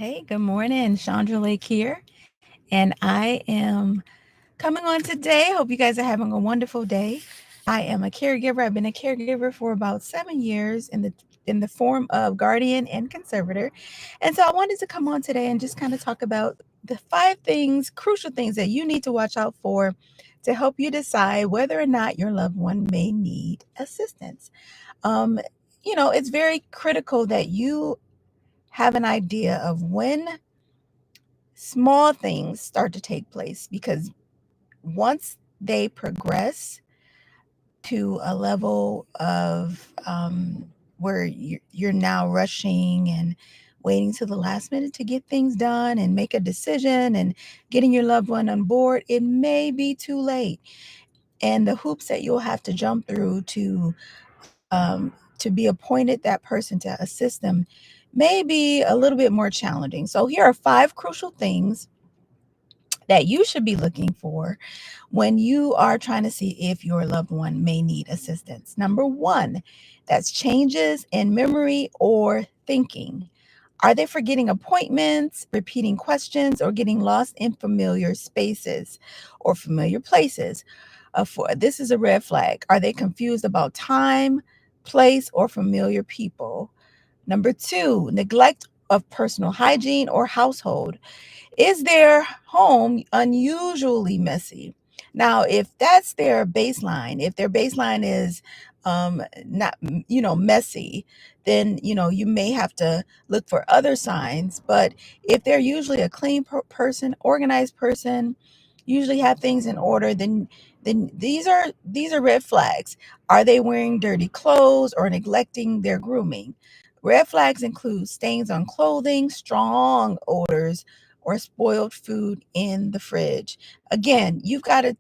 Hey, good morning. Chandra Lake here, and I am coming on today. Hope you guys are having a wonderful day. I am a caregiver. I've been a caregiver for about 7 years in the form of guardian and conservator. And so I wanted to come on today and just kind of talk about the 5 things, crucial things that you need to watch out for to help you decide whether or not your loved one may need assistance. Um, it's very critical that you have an idea of when small things start to take place, because once they progress to a level of where you're now rushing and waiting to the last minute to get things done and make a decision and getting your loved one on board, it may be too late. And the hoops that you'll have to jump through to be appointed that person to assist them may be a little bit more challenging. So here are 5 crucial things that you should be looking for when you are trying to see if your loved one may need assistance. Number one, that's changes in memory or thinking. Are they forgetting appointments, repeating questions, or getting lost in familiar spaces or familiar places? This is a red flag. Are they confused about time, place, or familiar people? Number two, neglect of personal hygiene or household. Is their home unusually messy? Now, if that's their baseline, if their baseline is not, messy, then, you may have to look for other signs. But if they're usually a clean person, organized person, usually have things in order, then these are red flags. Are they wearing dirty clothes or neglecting their grooming? Red flags include stains on clothing, strong odors, or spoiled food in the fridge. Again, you've got to,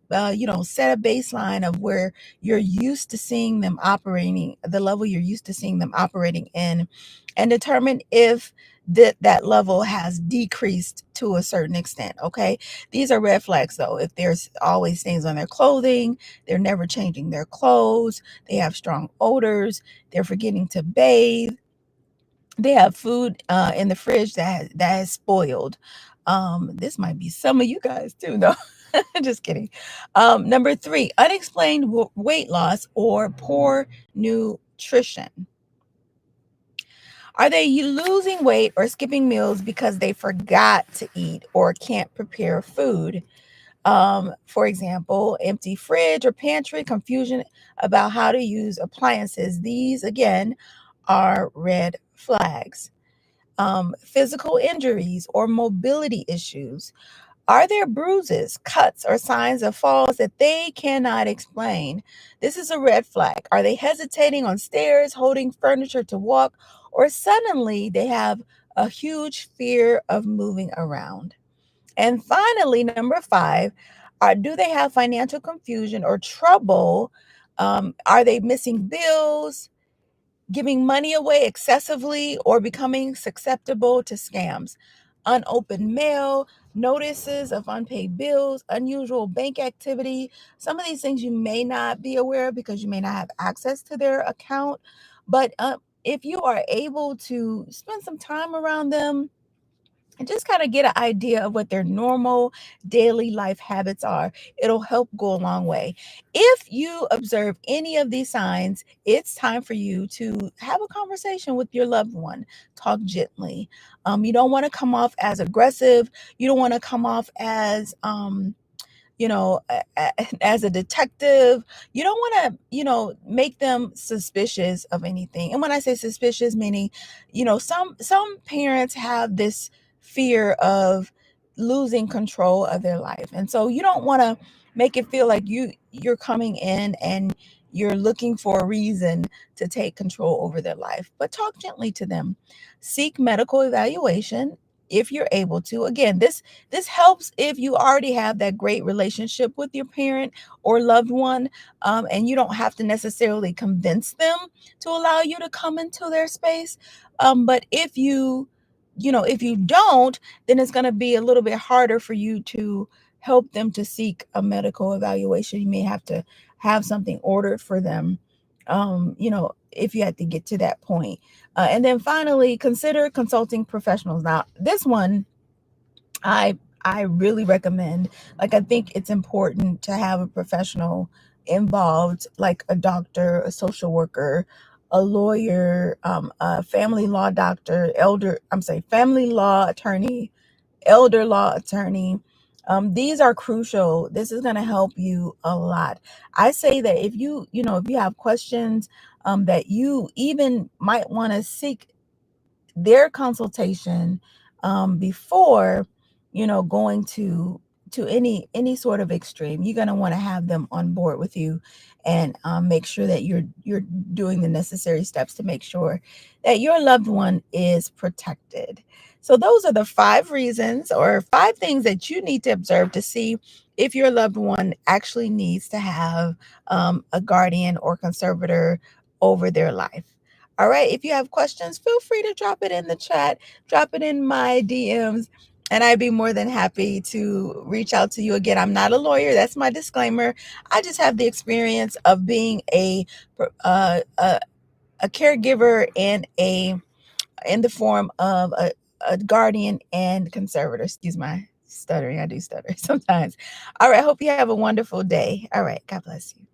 set a baseline of where you're used to seeing them operating, the level you're used to seeing them operating in, and determine if that level has decreased to a certain extent. Okay. These are red flags though. If there's always stains on their clothing, they're never changing their clothes, they have strong odors, they're forgetting to bathe, they have food in the fridge that has spoiled. This might be some of you guys too. No, just kidding. Number three, unexplained weight loss or poor nutrition. Are they losing weight or skipping meals because they forgot to eat or can't prepare food? For example, empty fridge or pantry, confusion about how to use appliances. These, again, are red flags. Physical injuries or mobility issues. Are there bruises, cuts, or signs of falls that they cannot explain? This is a red flag. Are they hesitating on stairs, holding furniture to walk, or suddenly they have a huge fear of moving around? And finally, number five, do they have financial confusion or trouble? Are they missing bills, giving money away excessively, or becoming susceptible to scams? Unopened mail, notices of unpaid bills, unusual bank activity. Some of these things you may not be aware of because you may not have access to their account. But if you are able to spend some time around them, and just kind of get an idea of what their normal daily life habits are, it'll help go a long way. If you observe any of these signs, it's time for you to have a conversation with your loved one. Talk gently. You don't want to come off as aggressive. You don't want to come off as, as a detective. You don't want to, make them suspicious of anything. And when I say suspicious, meaning, some parents have this fear of losing control of their life. And so you don't want to make it feel like you're coming in and you're looking for a reason to take control over their life. But talk gently to them. Seek medical evaluation if you're able to. Again, this helps if you already have that great relationship with your parent or loved one, and you don't have to necessarily convince them to allow you to come into their space. But if you don't, then it's going to be a little bit harder for you to help them to seek a medical evaluation. You may have to have something ordered for them if you had to get to that point. And then finally, consider consulting professionals. Now, this one I I really recommend. Like, I think it's important to have a professional involved, like a doctor, a social worker, a lawyer, a family law doctor, family law attorney, elder law attorney. These are crucial. This is going to help you a lot. I say that if you have questions, that you even might want to seek their consultation, before going to any sort of extreme. You're going to want to have them on board with you, and make sure that you're doing the necessary steps to make sure that your loved one is protected. So those are the 5 reasons, or 5 things that you need to observe to see if your loved one actually needs to have a guardian or conservator over their life. All right. If you have questions, feel free to drop it in the chat, drop it in my DMs, and I'd be more than happy to reach out to you again. I'm not a lawyer. That's my disclaimer. I just have the experience of being uh, a, a caregiver and in the form of a guardian and conservator. Excuse my stuttering. I do stutter sometimes. All right. Hope you have a wonderful day. All right. God bless you.